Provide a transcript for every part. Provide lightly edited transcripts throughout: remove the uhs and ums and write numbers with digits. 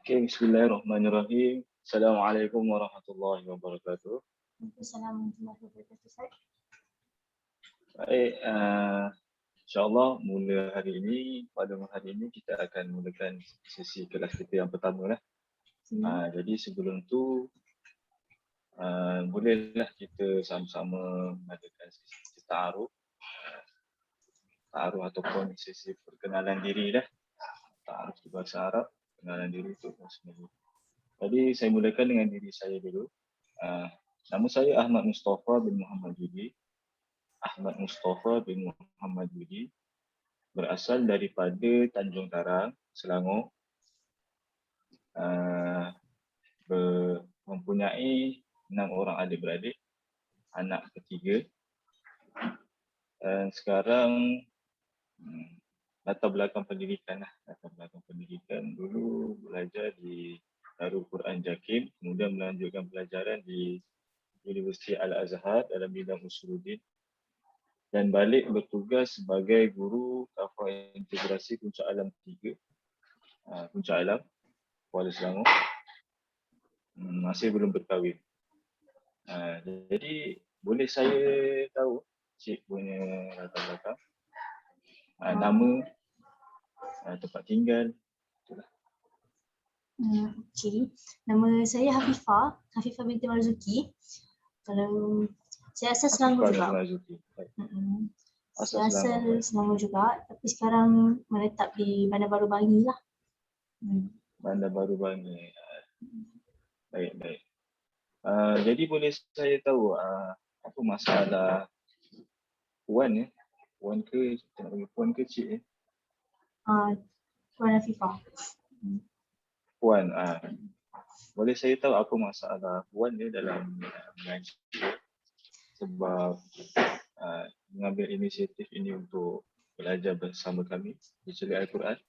Okay, bismillahirrahmanirrahim. Assalamualaikum warahmatullahi wabarakatuh. Assalamualaikum warahmatullahi wabarakatuh. Baik, insyaAllah mula pada hari ini kita akan mulakan sesi kelas kita yang pertama lah. Jadi sebelum tu, bolehlah kita sama-sama mengadakan sesi ta'aruf ataupun sesi perkenalan diri lah. Ta'aruf di bahasa Arab, perkenalan diri tu sendiri. Jadi saya mulakan dengan diri saya dulu. Nama saya Ahmad Mustafa bin Muhammad Yudi. Ahmad Mustafa bin Muhammad Yudi, berasal daripada Tanjung Karang, Selangor. Mempunyai 6 orang adik-beradik, anak ketiga. Dan sekarang latar belakang pendidikan dulu belajar di Darul Quran Jakim, kemudian melanjutkan pelajaran di Universiti Al-Azhar dalam bidang Usuluddin, dan balik bertugas sebagai guru Kafah Integrasi Puncak Alam 3, Puncak Alam, Kuala Selangor. Masih belum berkahwin. Jadi boleh saya tahu Cik punya latar belakang, nama, tempat tinggal, itulah. Okay. Nama saya Hafifah binti Marzuki. Kalau saya asal Selangor juga. Saya asal Selangor juga, tapi sekarang menetap di Bandar Baru Bangi lah. Bandar Baru Bangi. Baik. Jadi boleh saya tahu apa masalah Puan ya? Puan ke Cik ya? Puan Hafifah. Puan, boleh saya tahu apa masalah Puan dia dalam mengaji? Sebab mengambil inisiatif ini untuk belajar bersama kami di Celik Al-Quran.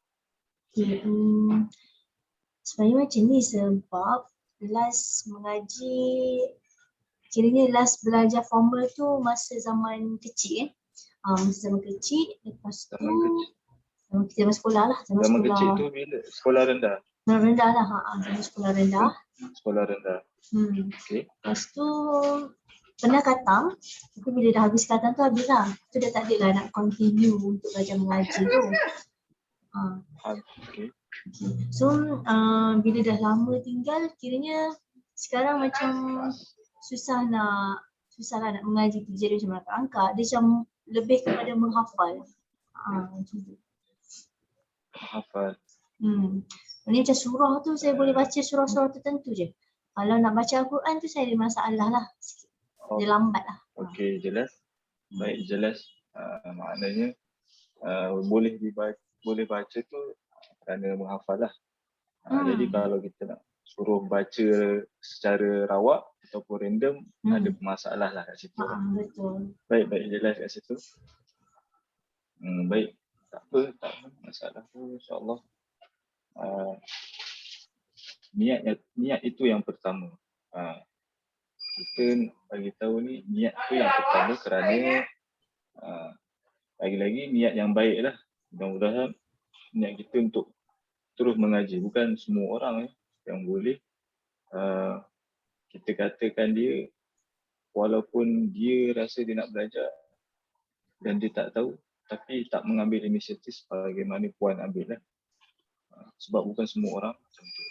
Sebenarnya macam ni sebab last mengaji, kiranya last belajar formal tu masa zaman kecil. Masa zaman kecil, lepas tu zaman sekolah lah. Zaman kecil tu bila? Sekolah rendah? Sekolah rendah lah, zaman sekolah rendah. Sekolah rendah. Okay. Lepas tu pernah khatam, tapi bila dah habis khatam tu habis lah. Tu dah tak ada lah nak continue untuk belajar mengaji tu. Okay. So bila dah lama tinggal, kiranya sekarang macam susah lah nak mengaji tu. Jadi macam nak angkat, dia macam lebih kepada menghafal. Macam tu. Menghafal. Ini macam surah tu saya boleh baca surah-surah tertentu je. Kalau nak baca Al-Quran tu saya ada masalah lah sikit. Dia lambat lah. Okey, jelas. Baik, jelas. Maknanya boleh baca tu kerana menghafal lah. Jadi kalau kita nak suruh baca secara rawak ataupun random, ada masalah lah kat situ. Betul. Baik, jelas kat situ. Baik, tak apa masalah tu, insyaAllah. Niat itu yang pertama. Kita bagi tahu ni niat tu yang pertama kerana lagi-lagi niat yang baik lah. Mudah-mudahan niat kita untuk terus mengaji. Bukan semua orang yang boleh kita katakan dia walaupun dia rasa dia nak belajar dan dia tak tahu, tapi tak mengambil inisiatif bagaimana Puan ambil lah. Sebab bukan semua orang macam tu.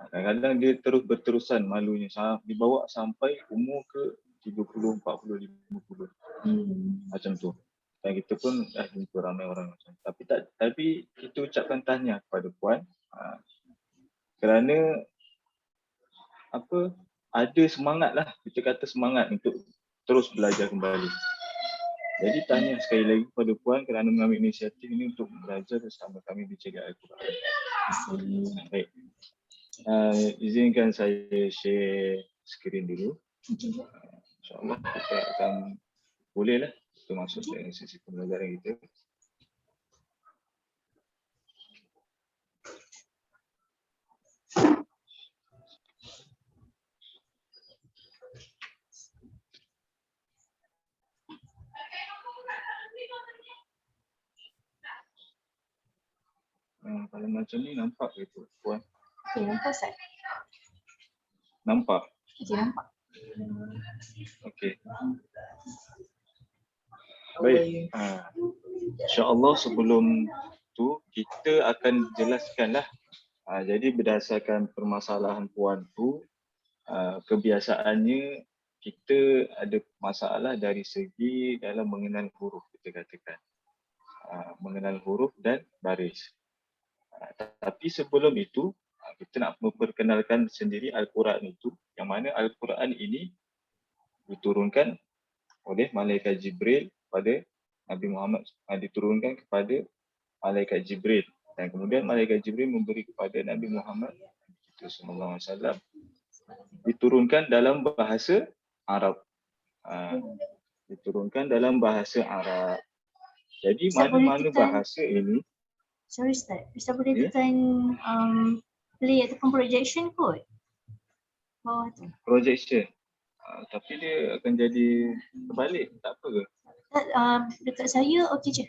Kadang-kadang dia terus berterusan malunya dibawa sampai umur ke 30, 40, 50. Macam tu. Dan kita pun dah jumpa ramai orang macam tu. Tapi kita ucapkan tahniah kepada Puan kerana ada semangat lah, kita kata semangat untuk terus belajar kembali. Jadi tahniah sekali lagi kepada Puan kerana mengambil inisiatif ini untuk belajar bersama kami di Celik Al-Quran. Baik. Izinkan saya share skrin dulu. InsyaAllah kita akan bolehlah kita masuk ke sesi pembelajaran kita. Kalau macam ni nampak ke tu Puan? Okay, nampak Ustaz? Nampak? Okay, nampak. Okey. Baik. InsyaAllah sebelum tu kita akan jelaskanlah. Jadi berdasarkan permasalahan puan tu, kebiasaannya kita ada masalah dari segi dalam mengenal huruf, kita katakan. Mengenal huruf dan baris. Tapi sebelum itu, kita nak memperkenalkan sendiri Al-Quran itu, yang mana Al-Quran ini diturunkan oleh Malaikat Jibril pada Nabi Muhammad, diturunkan kepada Malaikat Jibril, dan kemudian Malaikat Jibril memberi kepada Nabi Muhammad sallallahu alaihi wasallam, diturunkan dalam bahasa Arab. Diturunkan dalam bahasa Arab. Jadi Ustaz boleh mana-mana tekan, bahasa ini, sorry Ustaz boleh tekan play ataupun projection kot bawah tu. projection. Tapi dia akan jadi terbalik, tak apa ke? Dekat saya okey je.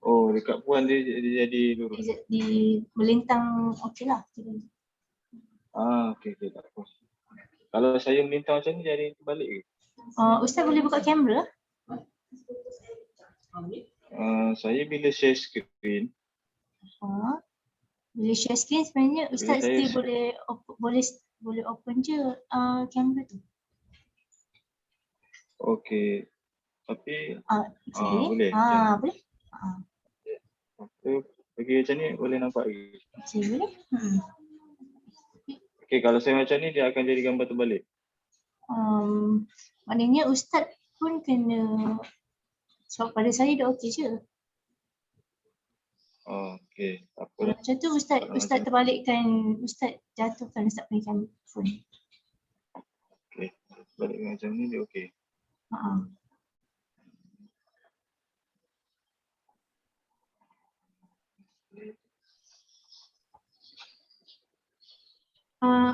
Oh, dekat puan dia jadi lurus. Di melintang okey lah. Okey, tak apa. Kalau saya melintang macam ni jadi terbalik ke? Ustaz boleh buka kamera? Saya bila share screen, Bila share screen sebenarnya Ustaz saya still boleh open je kamera tu. okey. Tapi Okey. boleh. Boleh? Bagi macam ni boleh nampak lagi. Okey, boleh? Okey, kalau saya macam ni dia akan jadi gambar terbalik. Maknanya Ustaz pun kena, sebab pada saya dah okey je. Okey, tak apa. Kalau macam tu Ustaz terbalikkan, Ustaz jatuhkan Ustaz punya phone. Okey, balik macam ni dia okey.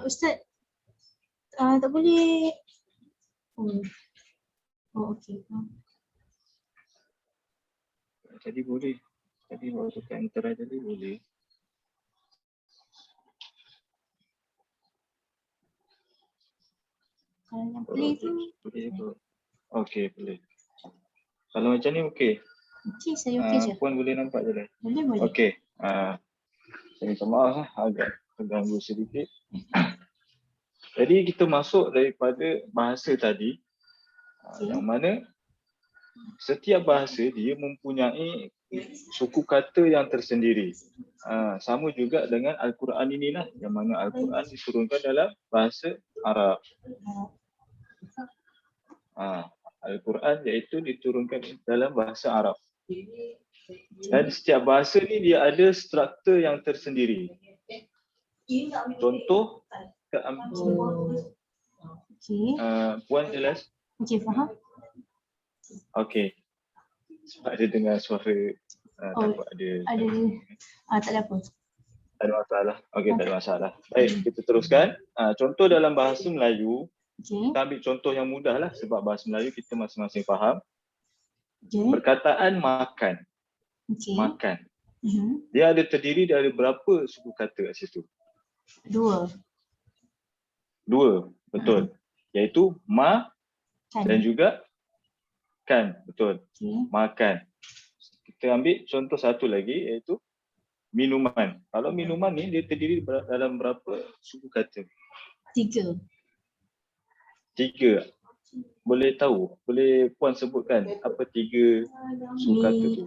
Ustaz tak boleh. Okey. Jadi boleh. Tadi waktu enter tadi boleh. Kalau yang play tu boleh ke? Okey, boleh. Kalau macam ni okey. okey, saya okey je. Puan boleh nampak je dah. Boleh. Okey. Saya minta maaf agak terganggu sedikit. Jadi kita masuk daripada bahasa tadi, yang mana setiap bahasa dia mempunyai suku kata yang tersendiri. Sama juga dengan Al-Quran inilah, yang mana Al-Quran diturunkan dalam bahasa Arab. Al-Quran iaitu diturunkan dalam bahasa Arab. Dan setiap bahasa ni dia ada struktur yang tersendiri. Contoh, Puan jelas? Okey, faham? Okey. Sebab dia dengar suara takut ada. Tak ada apa. Tak ada masalah. Okey, tak ada masalah. Baik, kita teruskan. Contoh dalam bahasa Melayu, kita ambil contoh yang mudah lah sebab bahasa Melayu kita masing-masing faham. Perkataan makan. Makan. Dia ada terdiri dari berapa suku kata kat situ? Dua, betul. Iaitu dan juga kan, betul. Makan. Kita ambil contoh satu lagi iaitu minuman. Kalau minuman ni dia terdiri dalam berapa suku kata? Tiga. Boleh tahu? Boleh Puan sebutkan apa tiga suku kata tu?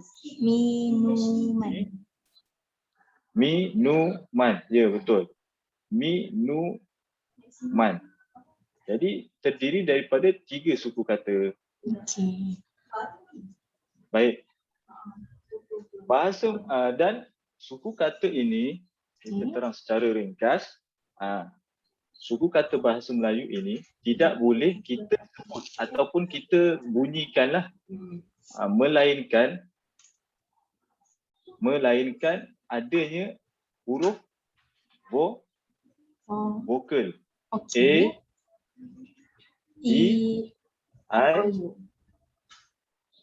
Minuman. Ya, betul. Minuman. Jadi terdiri daripada tiga suku kata. Baik. Bahasa dan suku kata ini kita terang secara ringkas. Suku kata bahasa Melayu ini tidak boleh kita sebut ataupun kita bunyikanlah, melainkan adanya huruf vokal. A, E, I.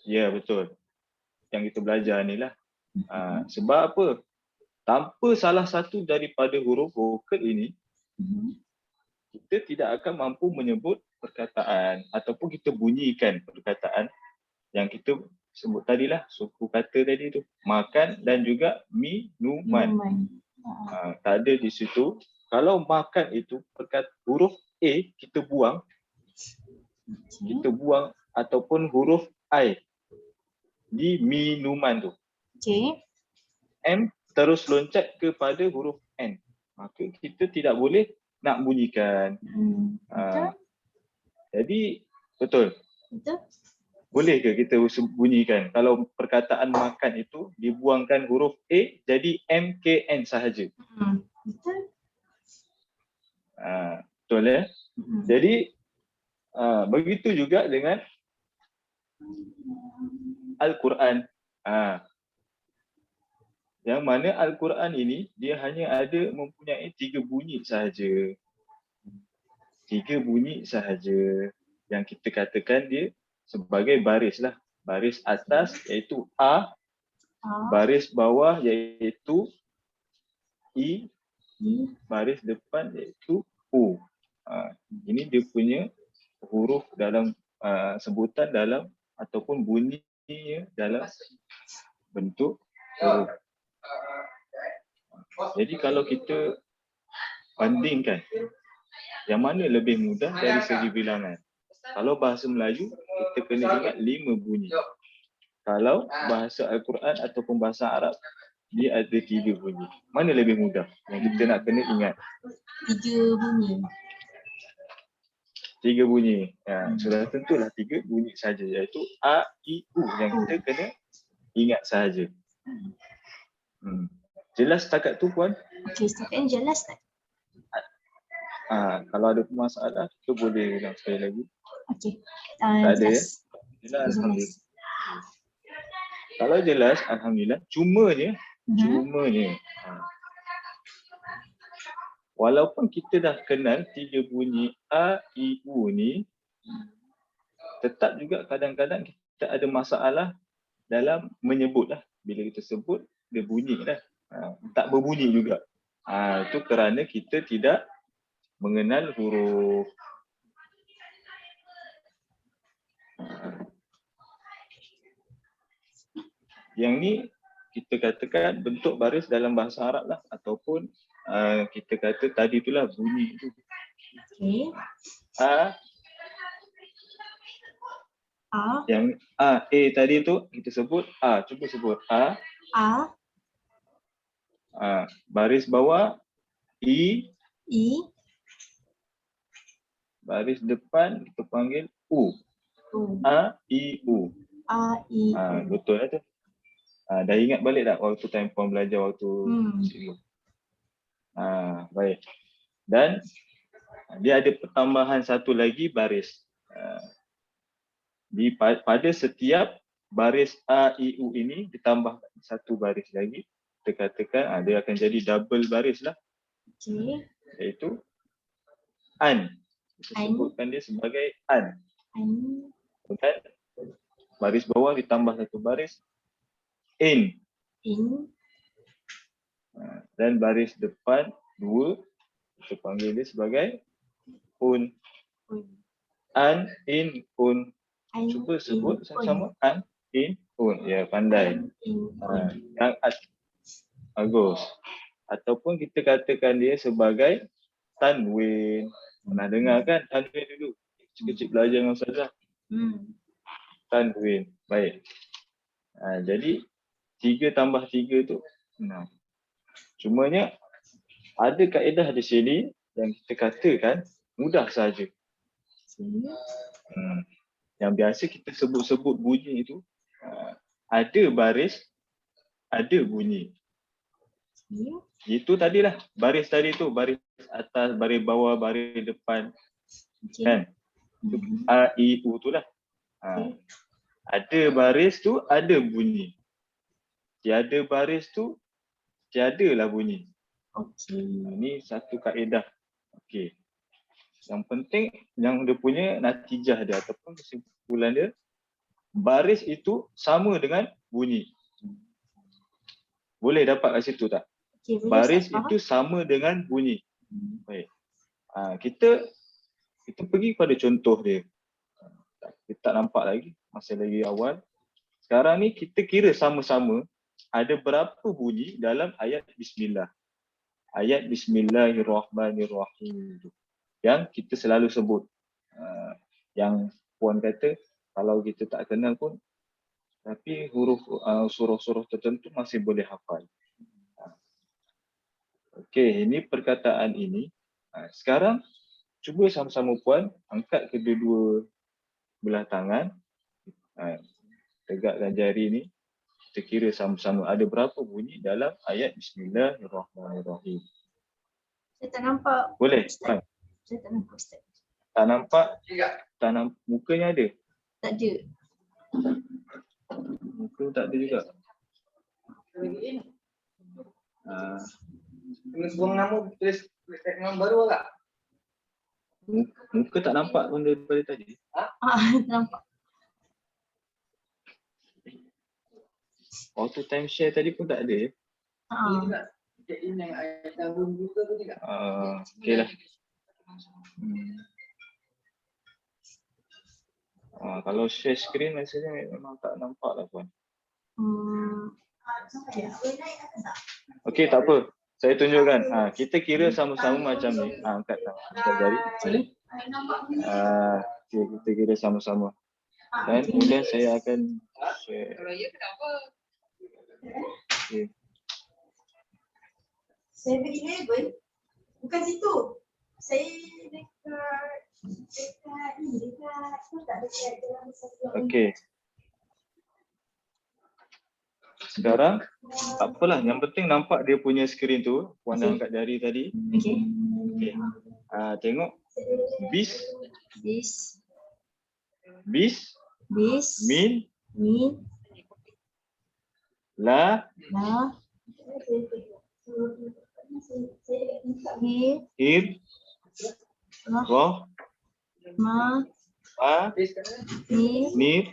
Ya, betul. Yang kita belajar ni lah. Sebab apa? tanpa salah satu daripada huruf vokal ini, Mhm. kita tidak akan mampu menyebut perkataan ataupun kita bunyikan perkataan yang kita sebut tadilah, suku kata tadi tu, makan dan juga minuman. Minuman. Tak ada di situ. Kalau makan itu huruf A kita buang, kita buang ataupun huruf I di minuman tu. Okey. M terus loncat kepada huruf N. Maka kita tidak boleh nak bunyikan. Betul? Jadi betul. Betul? Boleh ke kita bunyikan kalau perkataan makan itu dibuangkan huruf A jadi MKN sahaja? Betul? Betul ya? Jadi begitu juga dengan Al-Quran. Yang mana Al-Quran ini dia hanya ada mempunyai 3 bunyi sahaja. 3 bunyi sahaja yang kita katakan dia sebagai baris lah. Baris atas iaitu A, baris bawah iaitu I, baris depan iaitu U. Ini dia punya huruf dalam sebutan dalam ataupun bunyinya dalam bentuk huruf. Jadi kalau kita bandingkan yang mana lebih mudah dari segi bilangan. Kalau bahasa Melayu, kita kena ingat 5 bunyi. Kalau bahasa Al-Quran ataupun bahasa Arab, dia ada 3 bunyi. Mana lebih mudah yang kita nak kena ingat? 3 bunyi. 3 bunyi. Sudah tentulah 3 bunyi saja, iaitu A, I, U yang kita kena ingat sahaja. Jelas setakat tu puan? Okey, setakat ni jelas tak? Kalau ada masalah, kita boleh ulang sekali lagi. Okey. Tak ada ya? Jelas, alhamdulillah. Kalau jelas, alhamdulillah. Cumanya, walaupun kita dah kenal 3 bunyi A, I, U ni, tetap juga kadang-kadang kita ada masalah dalam menyebut lah. Bila kita sebut, dia bunyi lah. Tak berbunyi juga. Itu kerana kita tidak mengenal huruf. Yang ni kita katakan bentuk baris dalam bahasa Arab lah, ataupun kita kata tadi itulah bunyi itu. Okey. Yang A tadi tu kita sebut A. Cuba sebut A. Baris bawah I. Baris depan kita panggil U. A, I, U. Betul lah tu. Dah ingat balik tak waktu time puan belajar waktu sebelum? Baik. Dan dia ada pertambahan satu lagi baris. Pada setiap baris A, I, U ini ditambah satu baris lagi. Kita katakan dia akan jadi double baris lah. Okey. Iaitu An. Kita sebutkan dia sebagai An. Dan baris bawah ditambah satu baris In. Dan baris depan 2 kita panggil dia sebagai Un. An, In, Un. Cuba sebut sama-sama. An, In, Un. Ya, pandai. Yang bagus. Ataupun kita katakan dia sebagai tanwin. Pernah dengar kan tanwin dulu? Kecil-kecil belajar dengan Ustazah. Tanwin. Baik. Jadi 3 tambah 3 tu 6. Cumanya ada kaedah di sini yang kita katakan mudah saja. Yang biasa kita sebut-sebut bunyi itu ada baris, ada bunyi. Itu tadilah baris tadi tu, baris atas, baris bawah, baris depan. Kan? A, I, U tu lah. Ada baris tu ada bunyi. Tiada baris tu tiadalah bunyi. Ini satu kaedah. Okey. Yang penting yang dia punya natijah dia ataupun kesimpulan dia, baris itu sama dengan bunyi. Boleh dapat kat situ tak? Baris itu sama dengan bunyi. Baik. Kita pergi pada contoh dia. Kita tak nampak lagi, masih lagi awal. Sekarang ni kita kira sama-sama ada berapa bunyi dalam ayat Bismillah. Ayat Bismillahirrahmanirrahim yang kita selalu sebut. Yang Puan kata kalau kita tak kenal pun, tapi huruf surah-surah tertentu masih boleh hafal. Okey, ini perkataan ini. Sekarang cuba sama-sama Puan angkat kedua-dua belah tangan. Tegakkan jari ni. Kita kira sama-sama ada berapa bunyi dalam ayat Bismillahirrahmanirrahim. Saya tak nampak. Boleh? Ustaz. Saya tak nampak Ustaz. Tak nampak? Tak nampak. Mukanya ada? Tak ada. Muka tak ada juga. Tulis buang nama, tulis nama baru tak? Muka tak nampak pun daripada tadi. Tak nampak. Auto time share tadi pun tak ada ya? Check in yang item room juga tu tidak? Okey lah. Kalau share screen rasanya memang tak nampak lah Puan. Okey, tak apa. Saya tunjukkan. Kita kira sama-sama macam ni. Angkat jari. Okay, kita kira sama-sama. Dan kemudian saya akan share. Kalau ya kenapa? Okay. Saya beri label. Bukan situ. Saya dekat Okey. Sekarang tak apalah, yang penting nampak dia punya skrin tu. Puan dah angkat jari tadi. Okey. Okey. Tengok. Bis. Bis. Bis. Bis. Min. Min. La. La. Hir. Hir. Roh. Ma. A. Ni. Mir.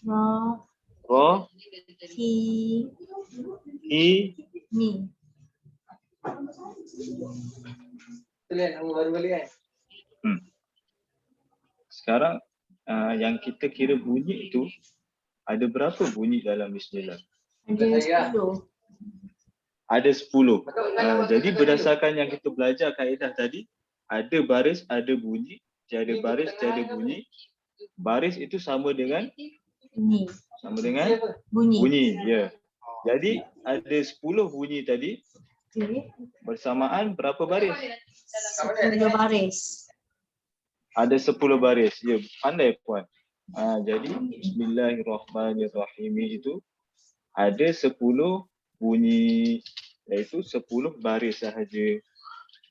Ra. Roh. Hi. I. Mi. Tulis nama baru balik kan? Sekarang yang kita kira bunyi itu ada berapa bunyi dalam Bismillah? Ada 10. Ada 10. Jadi berdasarkan yang kita belajar kaedah tadi, ada baris, ada bunyi, tiada baris, tiada bunyi. Baris itu sama dengan Bunyi. sama dengan Bunyi. bunyi, ya. Jadi ada 10 bunyi tadi. Okey. Bersamaan berapa baris? 10 baris. Ada 10 baris. Ya, pandai Puan. Jadi Bismillahirrahmanirrahim itu ada 10 bunyi, iaitu 10 baris sahaja.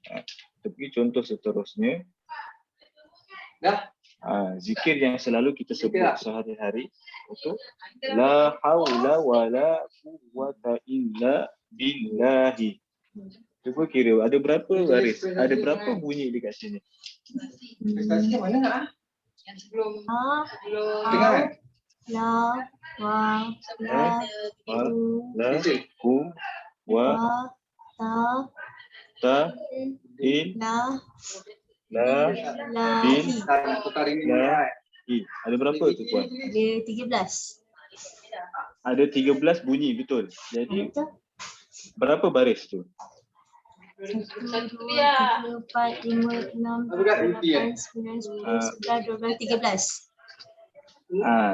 Kita pergi contoh seterusnya. Dah? Zikir yang selalu kita sebut sehari-hari itu la haula wala quwwata illa billahi. Cuba kira ada berapa baris, ada berapa bunyi dekat sini? Prestasi mana nak? Yang sebelum Dengar kan? La. Wa. La. La ku wa Ta. ta in La. la La. bin Hi. Tukar ini la i. Ada berapa tu Puan? Dia 13. Ada 13 bunyi, betul. Jadi Betul? berapa baris tu? 1, 2, 3, 4, 5, 6, 7, 8, 9, 10, 11, 12, 13.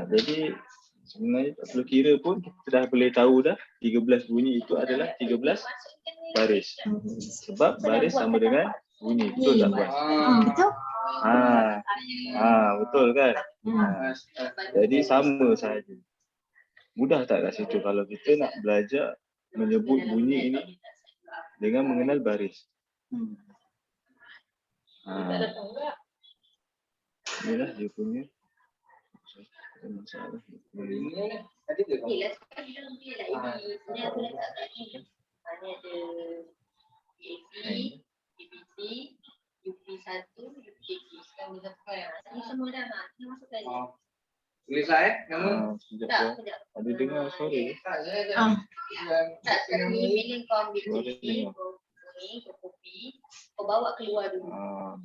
Jadi sebenarnya tak perlu kira pun, kita dah boleh tahu dah 13 bunyi itu adalah 13 baris. Sebab baris sama dengan bunyi. Betul tak Puan? Betul? Betul kan? Jadi sama sahaja. Mudah tak kat situ kalau kita nak belajar menyebut bunyi ini dengan mengenal baris. Inilah dia punya masalah. Ini tadi tu. ni lah sekarang kita pilih lah AB. Sebenarnya aku letak kat sini. Mana ada AB, ABC, UP1, UPK. Sekarang kita tukar yang ni semua dah nak. Kita masukkan je. Tulis saya nama. Sekejap Tak, ya. sekejap. Ada dengar suara? Tak, sekarang ni bila kau ambil Suara ni, dengar. kau kopi, kau bawa keluar dulu.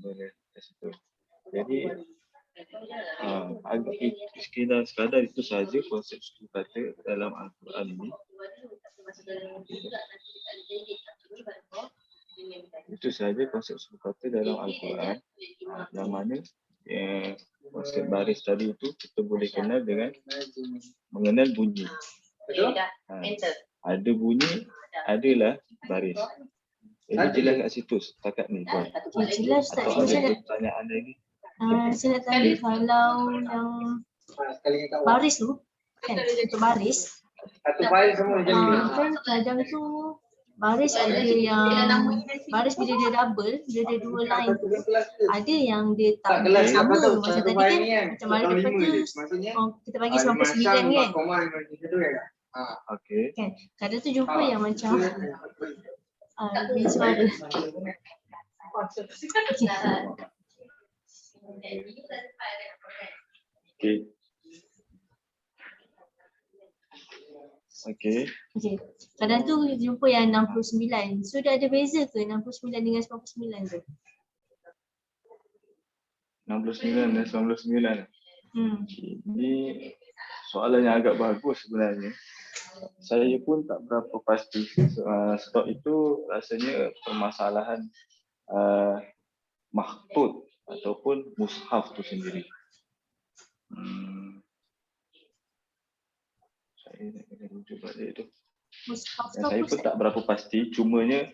Boleh. Kat situ. Bawa Jadi, keluar dulu. Kau janganlah agak sekedar sekadar itu saja konsep suku kata dalam Al-Quran ini. keluar dulu. Tak masuk dalam mobil juga, nanti dia tak ada jadi. Tak dulu baru kau dengan tadi. Itu saja konsep suku kata dalam Al-Quran. Yang mana konsep baris tadi itu kita boleh kenal dengan mengenal bunyi. Betul? Dah, Ha, enter. ada bunyi, adalah baris. Jadi jelas kat situ setakat ni tuan. Lepas tu buat lagi. Jelas tak? Atau ada Saya nak, pertanyaan lagi? saya nak tanya kalau yang Sekali kita awak. baris tu, kan, untuk baris, Satu file semua jadi. kan kadang tu baris ada yang baris bila dia double, bila dia dua line tu, ada yang dia tak kelas sama. tu, Macam satu tadi file kan, ni kan. macam baris depan tu, Maksudnya kita bagi 99 kan. Okey. Kan, kadang tu jumpa yang macam bunyi suara. Okey. Okey. Okay. Kadang tu jumpa yang 69. So dia ada beza ke 69 dengan 99 tu? 69 dan 99. Ini soalan yang agak bagus sebenarnya. Saya pun tak berapa pasti. Sebab itu rasanya permasalahan makhtut ataupun mushaf tu sendiri. Saya nak kena rujuk balik tu. Mushaf tu Dan saya apa pun Ustaz? tak berapa pasti. Cumanya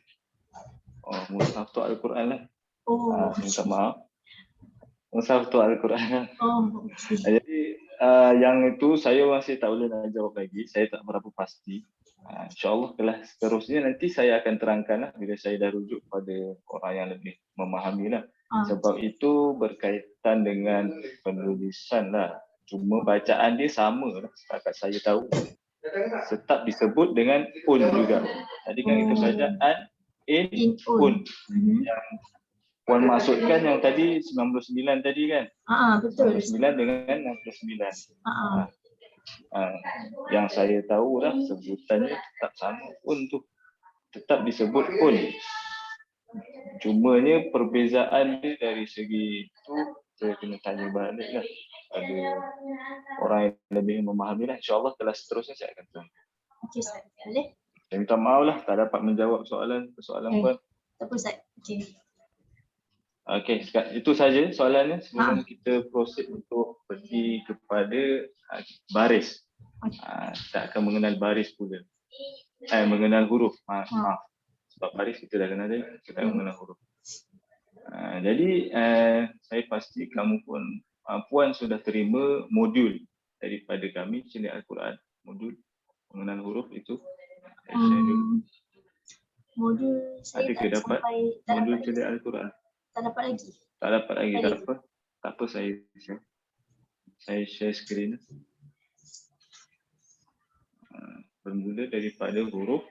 mushaf tu Al-Quran lah. Oh, Minta maaf. Mushaf tu Al-Quran lah. oh, okay. Jadi yang itu saya masih tak boleh nak jawab lagi. Saya tak berapa pasti. InsyaAllah kelas seterusnya nanti saya akan terangkan lah bila saya dah rujuk pada orang yang lebih memahami lah. Sebab itu berkaitan dengan penulisan lah. Cuma bacaan dia sama lah setakat saya tahu. Tetap disebut dengan un juga. Jadi kan itu bacaan in un. Yang puan maksudkan yang tadi 99 tadi kan? Betul. 99 dengan 69. Yang saya tahu lah sebutannya tetap sama un tu. Tetap disebut un. Cumanya perbezaan dia dari segi itu saya kena tanya balik lah. Ada orang yang lebih memahami lah. InsyaAllah kelas seterusnya saya akan tanya. Okey Ustaz, boleh? Saya minta maaf lah tak dapat menjawab soalan puan. Tak apa Ustaz. Okey. Okey, itu saja soalannya sebelum kita proceed untuk pergi kepada baris. Kita akan mengenal baris pula. Mengenal huruf. Maaf. Sebab baris kita dah kenal dia, kita akan mengenal huruf. Jadi saya pasti kamu pun puan sudah terima modul daripada kami Celik Al-Quran, modul mengenal huruf itu. Modul saya Ada ke tak dapat sampai, modul Celik Al-Quran? tak dapat lagi. Tak dapat lagi, tak apa. Tak apa, saya share skrin. Bermula daripada huruf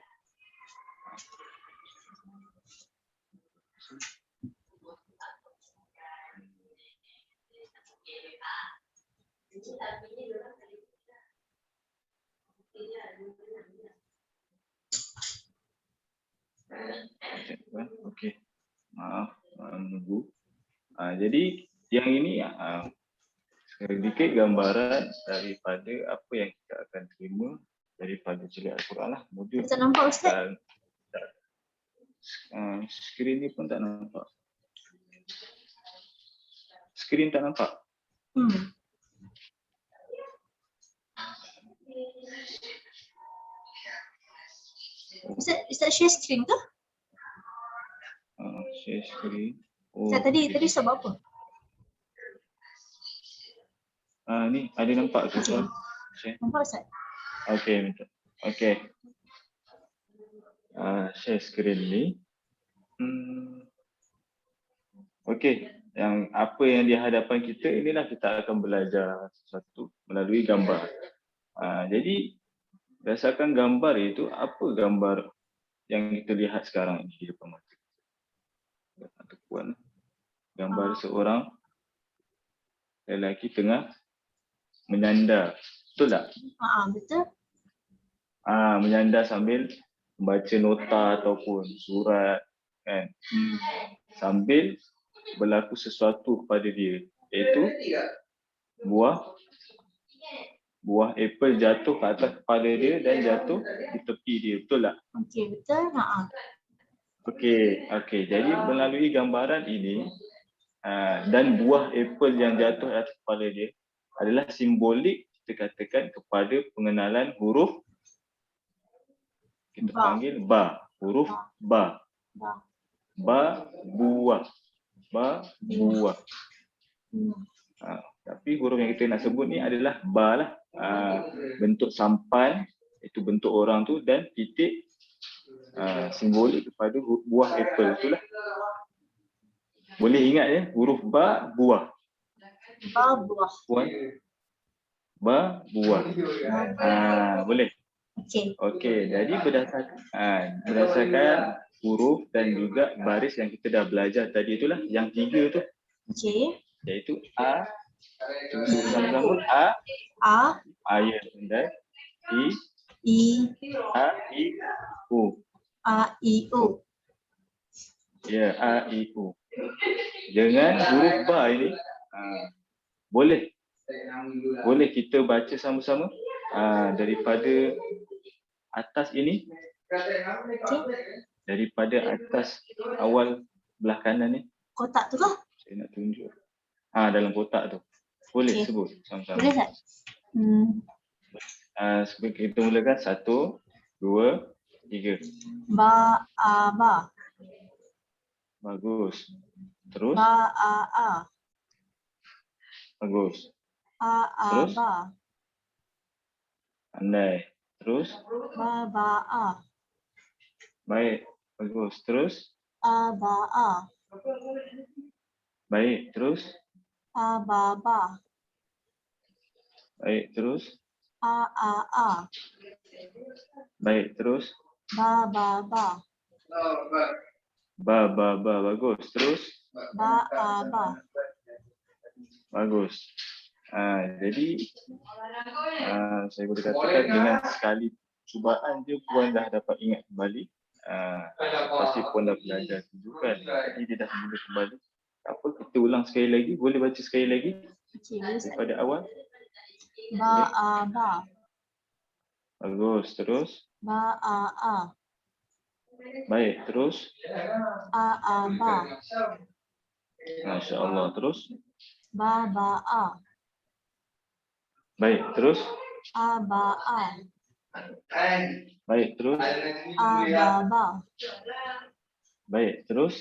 okey. Maaf, menunggu. Jadi yang ini sedikit gambaran daripada apa yang kita akan terima daripada Celik Al-Quran lah. Modul. Tak nampak Ustaz? Skrin ni pun tak nampak. Skrin tak nampak? Ustaz share screen ke? Share screen. Ustaz tadi Ustaz buat apa? Ni ada nampak ke? Nampak Ustaz? Okey, minta. Okey. Share screen ni. Okey, yang apa yang di hadapan kita inilah kita akan belajar sesuatu melalui gambar. Jadi berdasarkan gambar itu, apa gambar yang kita lihat sekarang ini di depan mata kita? Gambar seorang lelaki tengah menyandar. Betul tak? Betul. Menyandar sambil membaca nota ataupun surat kan. Sambil berlaku sesuatu kepada dia, iaitu buah apple jatuh ke atas kepala dia dan jatuh di tepi dia. Betul tak? Okey, betul. Okey. Jadi melalui gambaran ini dan buah apple yang jatuh atas kepala dia adalah simbolik, kita katakan, kepada pengenalan huruf kita panggil ba, huruf ba. Ba buah. Tapi huruf yang kita nak sebut ni adalah ba lah. Bentuk sampan, itu bentuk orang tu, dan titik simbolik kepada buah apple itulah. Boleh ingat ya, huruf ba buah. Ba buah. Ba buah. Boleh. Okey. Jadi berdasarkan huruf dan juga baris yang kita dah belajar tadi itulah, yang 3 tu. Iaitu a, sama-sama a ya, dan i, a i u. Ya, a i u. Dengan huruf ba ini boleh kita baca sama-sama daripada atas ini, daripada atas awal belah kanan ni. Kotak tu kah? Saya nak tunjuk. Dalam kotak tu. Boleh sebut sama-sama. Boleh tak? Sebelum kita mulakan, 1, 2, 3. Ba ba. Bagus. Terus. Ba Bagus. Terus. Ba. Pandai. Terus. Ba. Baik. Bagus. Terus. Ba. Baik. Terus. Ba. Baik. Terus. A. Baik. Terus. Ba. Ba. Bagus. Terus. Ba. Bagus. Jadi saya boleh katakan dengan sekali cubaan je puan dah dapat ingat kembali. Pasti puan dah belajar tunjukkan. Jadi dia dah mula kembali. Apa, kita ulang sekali lagi. Boleh baca sekali lagi daripada awal. Ba. Bagus. Terus. Ba. Baik. Terus. Ba. Masya Allah. Terus. Ba. Baik. Terus. Ba. Baik. Terus. Ba. Baik. Terus.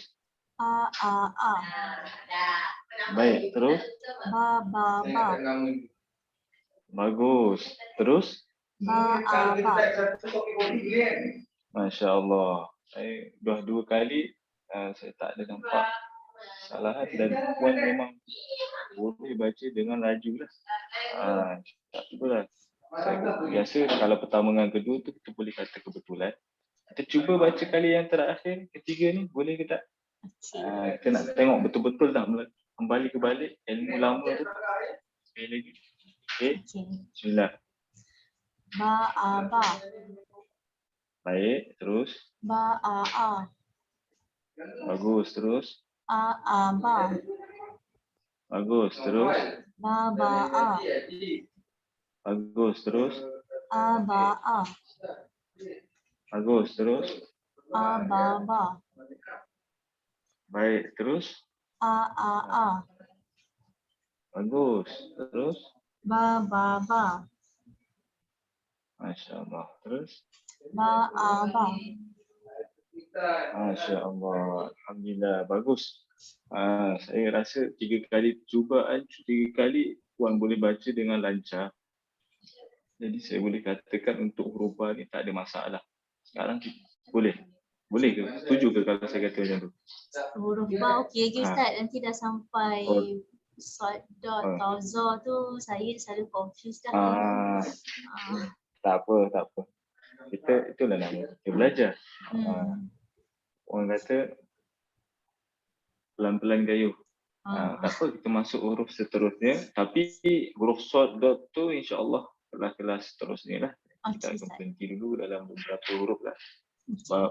Baik. Terus. Ba. Bagus. Terus. Ba. Masya Allah. Saya dah 2 kali saya tak ada nampak kesalahan dan puan memang boleh baca dengan laju lah. Tak apalah. Saya biasa kalau pertama dengan kedua tu kita boleh kata kebetulan. Kita cuba baca kali yang terakhir, ketiga ni, boleh ke tak? Kita nak tengok betul-betul tak kembali ke balik ilmu lama tu. Sekali lagi. Okey. Bismillah. Ba. Baik, terus. Ba. Bagus, terus. Ba. Bagus, terus. Ba. Bagus, terus. Ba. Bagus, terus. Ba. Baik, terus. Bagus, terus. Ba. Masya Allah, terus. Ba. Masya Allah, Alhamdulillah, bagus. Saya rasa 3 kali cubaan, 3 kali puan boleh baca dengan lancar. Jadi saya boleh katakan untuk huruf ba ni tak ada masalah. Sekarang boleh ke? Setuju ke kalau saya kata macam tu? Huruf ba okey Ustaz. Nanti dah sampai sod, dot, za tu saya selalu confused dah. Tak apa. Itulah nama kita belajar. Orang kata pelan-pelan gayuh. Tak apa, kita masuk huruf seterusnya. Tapi huruf short dot tu insya-Allah kelas-kelas seterusnya lah. Kita Okey, akan Ustaz. berhenti dulu dalam beberapa huruf lah. Okey. Sebab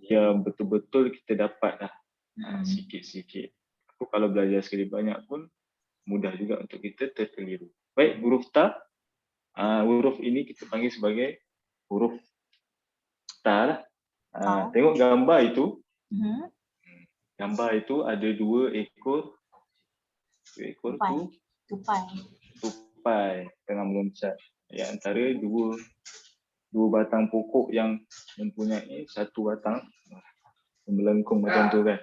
yang betul-betul kita dapat lah Hmm. sikit-sikit. Aku kalau belajar sekali banyak pun mudah juga untuk kita terkeliru. Baik, huruf ta. Huruf ini kita panggil sebagai huruf ta lah. Ta. Tengok gambar itu. Mhm. Gambar itu ada dua ekor. Dua ekor Tupai. tu Tupai. tupai tengah meloncat. Yang antara dua batang pokok yang mempunyai satu batang melengkung macam tu kan.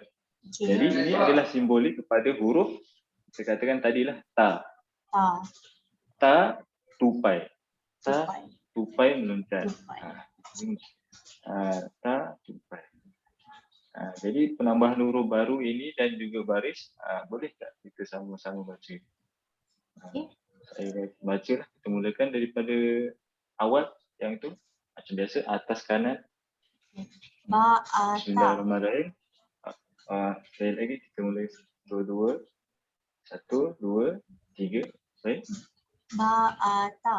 Okey. Jadi ini adalah simbolik kepada huruf kita katakan tadilah ta. Ta. Ta tupai. Ta Tupai. tupai meloncat. Tupai. Ta tupai. Jadi penambahan huruf baru ini dan juga baris, boleh tak kita sama-sama baca? Okey. Saya baca lah. Kita mulakan daripada awal yang itu. Macam biasa, atas kanan. Ba a ta. Bismillahirrahmanirrahim. Sekali lagi kita mula dua-dua. 1, 2, 3. Baik. Ba a ta.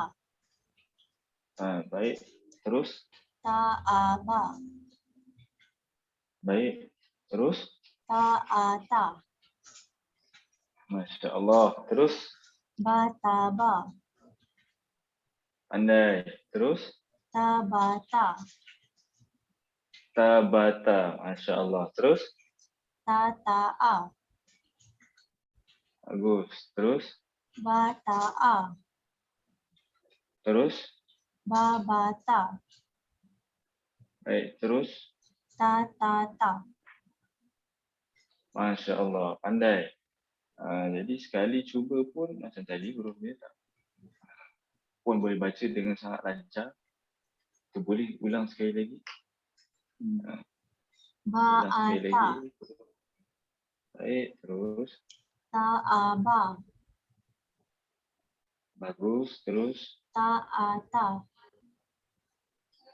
Baik. Terus. Ta a ba. Baik. Terus. Ta a ta. Masya Allah. Terus. Ba ta ba. Pandai. Terus. Ta ba ta. Tabata. Masya Allah. Terus. Ta ta a. Bagus. Terus. Ba ta a. Terus. Ba ba ta. Baik. Terus. Ta ta ta. Masya Allah. Pandai. Jadi sekali cuba pun macam tadi huruf dia tak pun boleh baca dengan sangat lancar. Kita boleh ulang sekali lagi. Ba Ulang a sekali ta. lagi. Baik. Terus. Ta a ba. Bagus. Terus. Ta a ta.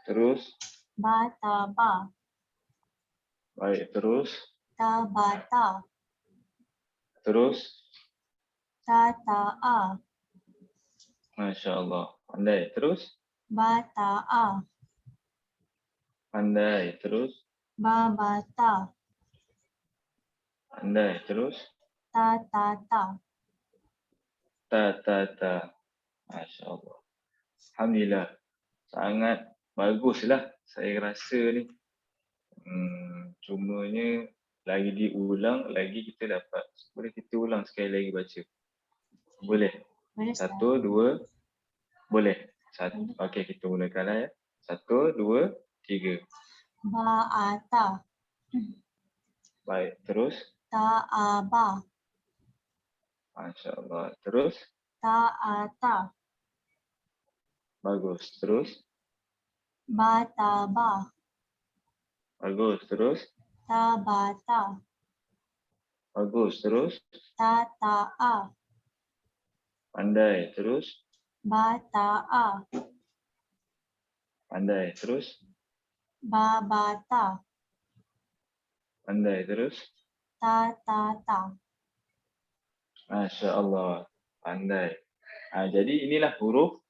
Terus. Ba ta ba. Baik. Terus. Ta ba ta. Terus. Ta ta a. Masya Allah. Pandai. Terus. Ba ta a. Pandai. Terus. Ba ba ta. Pandai. Terus. Ta ta ta. Ta. Masya Allah. Alhamdulillah. Sangat baguslah saya rasa ni. Cumanya lagi diulang, lagi kita dapat. Boleh kita ulang sekali lagi baca. Boleh? Boleh, Ustaz? 1, 2. Boleh? 1. Okey, kita mulakanlah ya. 1, 2, 3. Ba a ta. Baik, terus. Ta a ba. Masya Allah. Terus. Ta a ta. Bagus. Terus. Ba ta ba. Bagus. Terus. Ta ba ta. Bagus. Terus. Ta ta a. Pandai. Terus. Ba ta a. Pandai. Terus. Ba ba ta. Pandai. Terus. Ta ta ta. Masya Allah. Pandai. Jadi inilah huruf.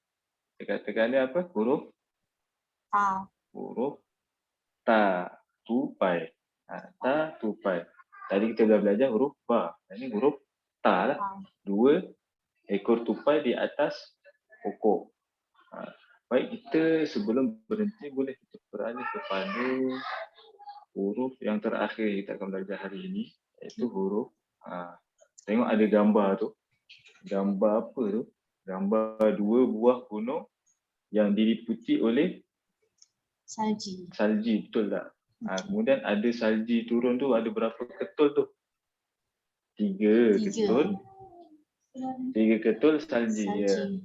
Kita katakan dia apa? Huruf. Ta. Huruf ta. Tupai. Ta, tupai. Tadi kita dah belajar huruf ba. Ini huruf ta lah. Ta. 2 ekor tupai di atas pokok. Baik, kita sebelum berhenti boleh kita beralih kepada huruf yang terakhir kita akan belajar hari ini, iaitu huruf. Tengok ada gambar tu. Gambar apa tu? Gambar 2 buah gunung yang diliputi oleh Salji. salji, betul tak? Kemudian ada salji turun tu, ada berapa ketul tu? 3 ketul. 3 ketul salji. Ya.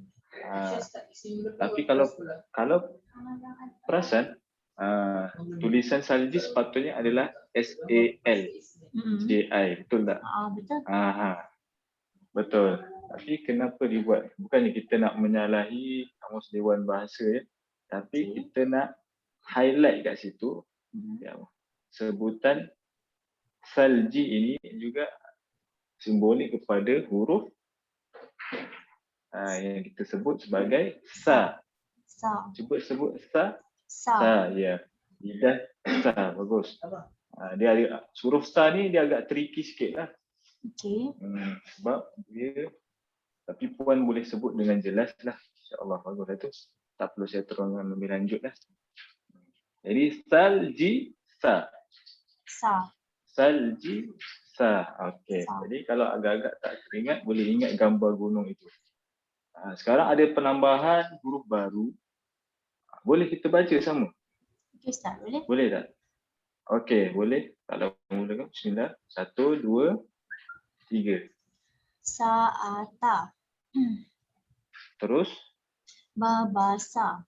Tapi kalau perasan, tulisan salji sepatutnya adalah S-A-L-J-I, betul tak? Betul. Betul. Tapi kenapa dibuat? Bukannya kita nak menyalahi Kamus Dewan Bahasa ya. Tapi kita nak highlight kat situ ya, sebutan salji ini juga simbolik kepada huruf yang kita sebut sebagai sa. Sa. Cuba sebut sa. Sa. Sa, ya. Lidah sa, bagus. Dia ada, huruf sa ni dia agak tricky sikit lah. Okey. Sebab dia, tapi puan boleh sebut dengan jelas lah. InsyaAllah, bagus lah tu. Tak perlu saya terangkan lebih lanjut lah. Jadi salji sa. Sa. Salji sa. Okey. Sa. Jadi kalau agak-agak tak teringat, boleh ingat gambar gunung itu. Sekarang ada penambahan huruf baru. Boleh kita baca sama? Okey Ustaz, boleh? Boleh tak? Okey, boleh. Kalau mulakan, bismillah. 1, 2, 3. Sa'ata. Terus. Babasa.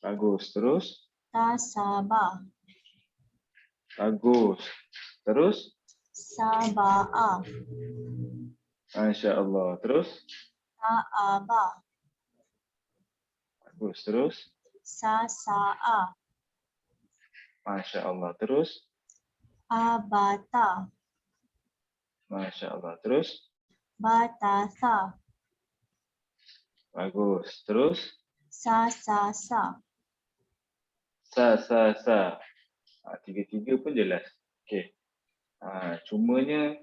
Bagus. Terus. Tasaba. Bagus. Terus. Saba'a. Masya Allah. Terus. Ta'aba. Bagus. Terus. Sasa'a. Masya Allah. Terus. Abata. Masya Allah. Terus. Batasa. Bagus. Terus. Sasasa. Sa. Tiga-tiga pun jelas. Okey. Cumanya,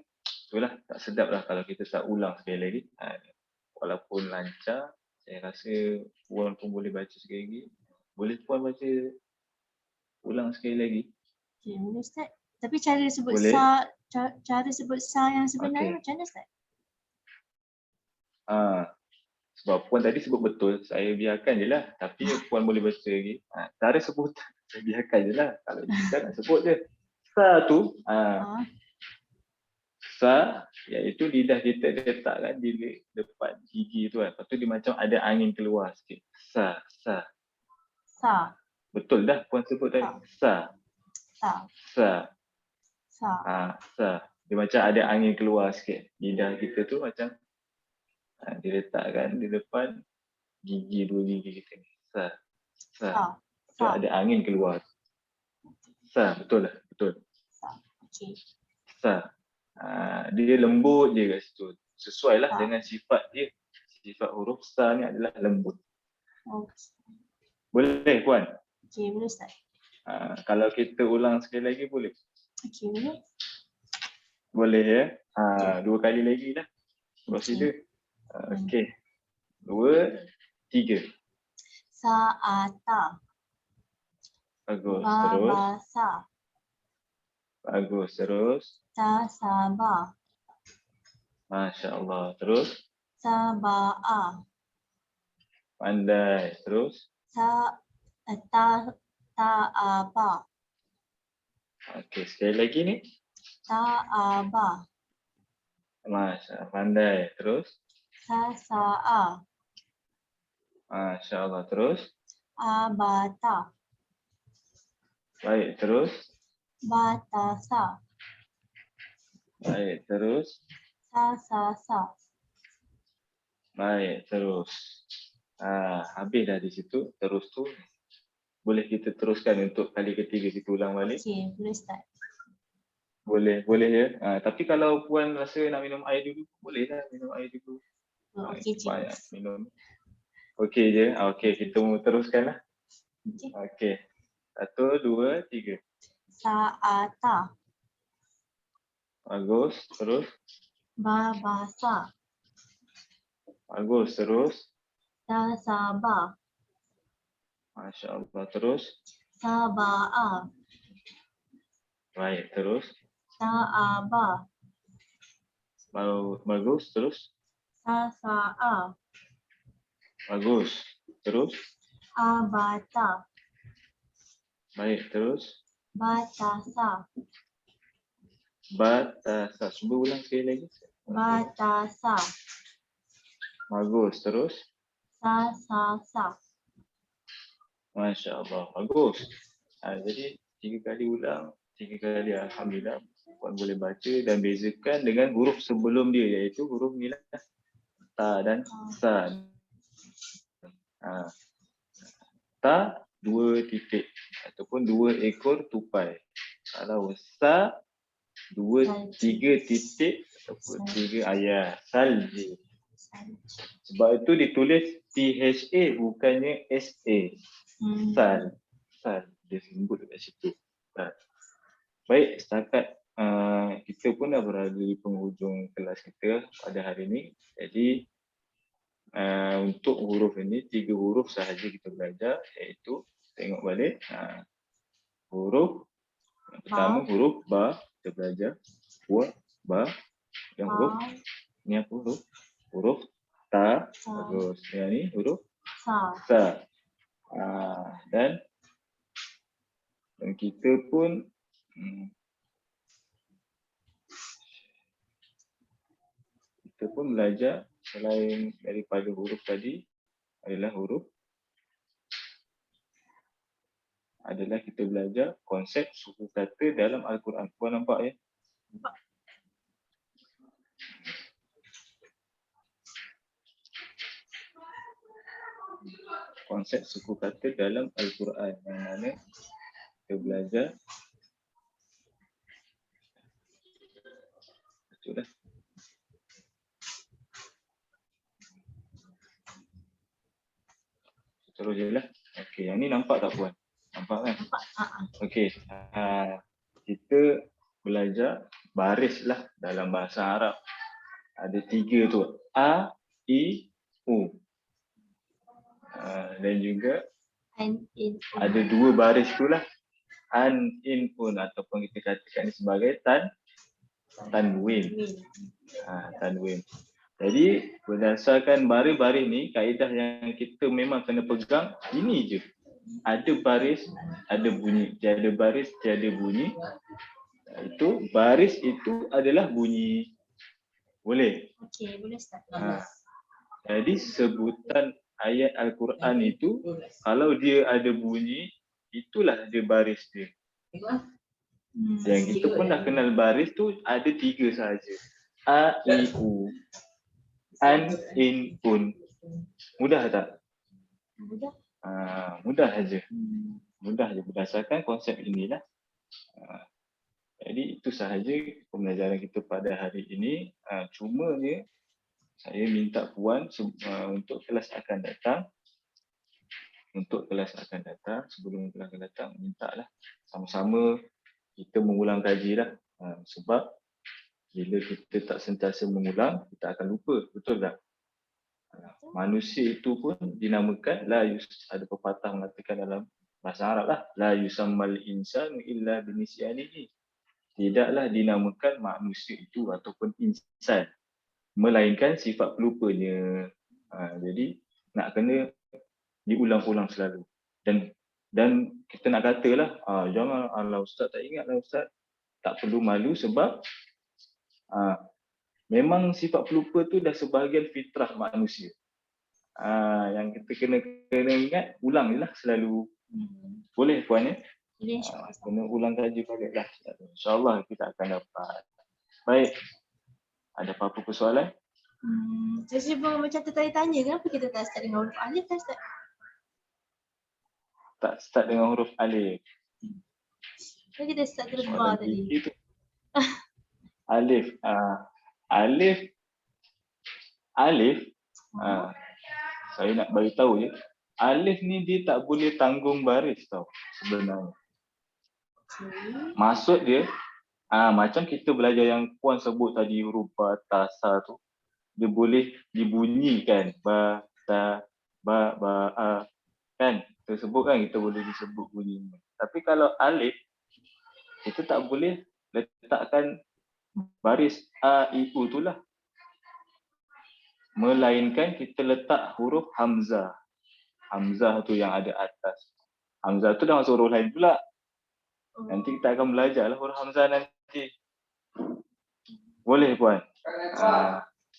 itulah tak sedap lah kalau kita tak ulang sekali lagi. Walaupun lancar, saya rasa puan pun boleh baca sekali lagi. Boleh puan baca ulang sekali lagi? Okey, boleh Ustaz. Tapi cara sebut Boleh. sa, cara sebut sa yang sebenarnya Okey. macam mana Ustaz? Sebab puan tadi sebut betul, saya biarkan je lah. Tapi puan boleh baca lagi. Cara sebut, saya biarkan je lah. Kalau kita nak sebut je. Sa tu, sa, iaitu lidah kita letakkan di depan gigi tu kan. Lepas tu dia macam ada angin keluar sikit. Sa. Sa. Betul dah puan sebut tadi. Sa. Sa. Dia macam ada angin keluar sikit. Lidah kita tu macam diletakkan di depan gigi, dua gigi kita ni. Sa. So ada angin keluar. Sa, betul lah. Betul. Okey. Sa. Dia lembut je kat situ. Sesuai lah dengan sifat dia. Sifat huruf sa ni adalah lembut. Okey. Boleh puan? Okey, boleh Ustaz. Kalau kita ulang sekali lagi boleh? Okey, boleh. Boleh ya? 2 kali lagi lah. Prosedur. Okey. 2, 3. Sa'ata. Bagus. Terus. Babasa. Bagus. Terus. Tasaba. Masya Allah. Terus. Saba'a. Pandai. Terus. Ta'aba. Okey. Sekali lagi ni. Ta'aba. Masya Allah. Pandai. Terus. Sasa'a. Masya Allah. Terus. Abata. Baik. Terus. Batasa. Baik. Terus. Sasasa. Baik. Terus. Habis dah di situ. Terus tu. Boleh kita teruskan untuk kali ketiga kita ulang balik? Okey, boleh Ustaz. Boleh ya. Tapi kalau puan rasa nak minum air dulu, boleh lah minum air dulu. Okey, Banyak minum. Okey je. Okey, kita teruskan lah. Okey. 1, 2, 3. Sa'ata. Bagus. Terus. Babasa. Bagus. Terus. Tasaba. Masya Allah. Terus. Saba'a. Baik. Terus. Ta'aba. Bagus. Terus. Sasa'a. Bagus. Terus. Abata. Baik. Terus. Batasa. Batasa. Cuba ulang sekali lagi. Batasa. Bagus. Terus. Sasasa. Masya Allah. Bagus. Jadi 3 kali ulang. 3 kali Alhamdulillah. Puan boleh baca dan bezakan dengan huruf sebelum dia, iaitu huruf ni lah. Ta dan sa. Ta 2 titik ataupun 2 ekor tupai. Kalau sa 3 titik ataupun 3 ayat. Salji. Salji. Sebab itu ditulis THA bukannya SA. Sal. Sal. Dia sebut dekat situ. Sal. Baik, setakat kita pun dah berada di penghujung kelas kita pada hari ini. Jadi untuk huruf ini 3 huruf sahaja kita belajar, iaitu tengok balik huruf yang pertama huruf ba, kita belajar ba, yang huruf ni apa huruf ta, bagus. Yang ni huruf sa. Dan kita pun belajar selain daripada huruf tadi adalah kita belajar konsep suku kata dalam Al-Quran. Puan nampak ya? Nampak. Konsep suku kata dalam Al-Quran yang mana kita belajar itulah. Terus je lah. Okey, yang ni nampak tak Puan? Nampak kan? Nampak. Okey, kita belajar baris lah dalam bahasa Arab. Ada 3 tu. A, I, U. Dan juga ada 2 baris tu lah. An, in, un ataupun kita katakan ni sebagai tanwin. Tanwin. Jadi berdasarkan baris-baris ni, kaedah yang kita memang kena pegang ini je. Ada baris, ada bunyi. Tiada baris, tiada bunyi. Itu baris itu adalah bunyi. Boleh? Okey, boleh start. Jadi sebutan ayat Al-Quran itu kalau dia ada bunyi, itulah dia baris dia. Yang kita pun dah kenal baris tu ada 3 sahaja. A, I, U. An, in, un. Mudah tak? Mudah. Mudah saja. Mudah saja berdasarkan konsep inilah. Jadi itu sahaja pembelajaran kita pada hari ini. Cumanya saya minta Puan untuk kelas akan datang. Sebelum kelas akan datang, mintalah sama-sama kita mengulang kaji lah. Sebab bila kita tak sentiasa mengulang, kita akan lupa. Betul tak? Manusia itu pun dinamakan, ada pepatah mengatakan dalam bahasa Arab lah, la yusammal insanu illa binisyanihi. Tidaklah dinamakan manusia itu ataupun insan, melainkan sifat pelupanya. Jadi nak kena diulang-ulang selalu. Dan kita nak katalah, jangan, Allah Ustaz tak ingat lah Ustaz. Tak perlu malu sebab memang sifat pelupa tu dah sebahagian fitrah manusia. Yang kita kena ingat, ulang je lah selalu. Boleh Puan ya? Boleh, insyaAllah. Kena ulang kaji balik lah. InsyaAllah kita akan dapat. Baik. Ada apa-apa persoalan? Saya cuba macam tertanya-tanya, kenapa kita tak start dengan huruf alif kan Ustaz? Tak start dengan huruf alif. Kan kita start terus ba tadi. Itu. Alif. Alif. Saya nak bagi tahu je. Alif ni dia tak boleh tanggung baris tau sebenarnya. Maksud dia, macam kita belajar yang Puan sebut tadi huruf ba, ta, sa tu, dia boleh dibunyikan. Ba, ta, ba, a. Kan? Kita sebut kan, kita boleh disebut bunyinya. Tapi kalau alif, kita tak boleh letakkan baris a, i, u tu lah. Melainkan kita letak huruf hamzah. Hamzah tu yang ada atas. Hamzah tu dah masuk huruf lain pula. Nanti kita akan belajar lah huruf hamzah nanti. Boleh Puan?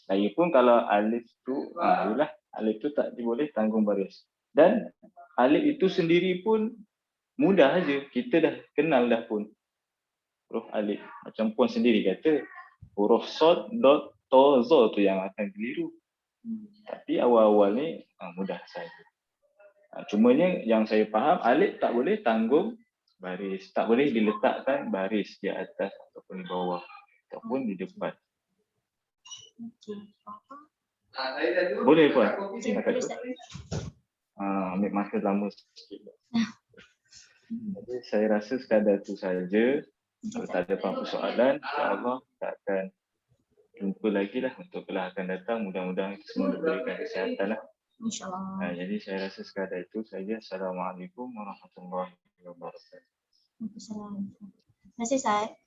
Lagipun kalau alif tu, yalah, alif tu tak boleh tanggung baris. Dan alif itu sendiri pun mudah aja. Kita dah kenal dah pun huruf alif. Macam Puan sendiri kata, huruf sod, dot, to, zo tu yang akan keliru. Tapi awal-awal ni mudah saja. Cumanya yang saya faham, alif tak boleh tanggung baris. Tak boleh diletakkan baris di atas ataupun di bawah ataupun di depan. Okey. Apa? Boleh puan. Okey, Setakat boleh tu. Ustaz. Ambil masa lama sikit. Jadi saya rasa sekadar tu saja. Kalau tak ada apa-apa soalan, insya-Allah kita akan jumpa lagi lah untuk kelas akan datang. Mudah-mudahan kita semua diberikan kesihatan lah. InsyaAllah. Jadi saya rasa sekadar itu saja. Assalamualaikum warahmatullahi wabarakatuh. Waalaikumsalam. Terima kasih Ustaz.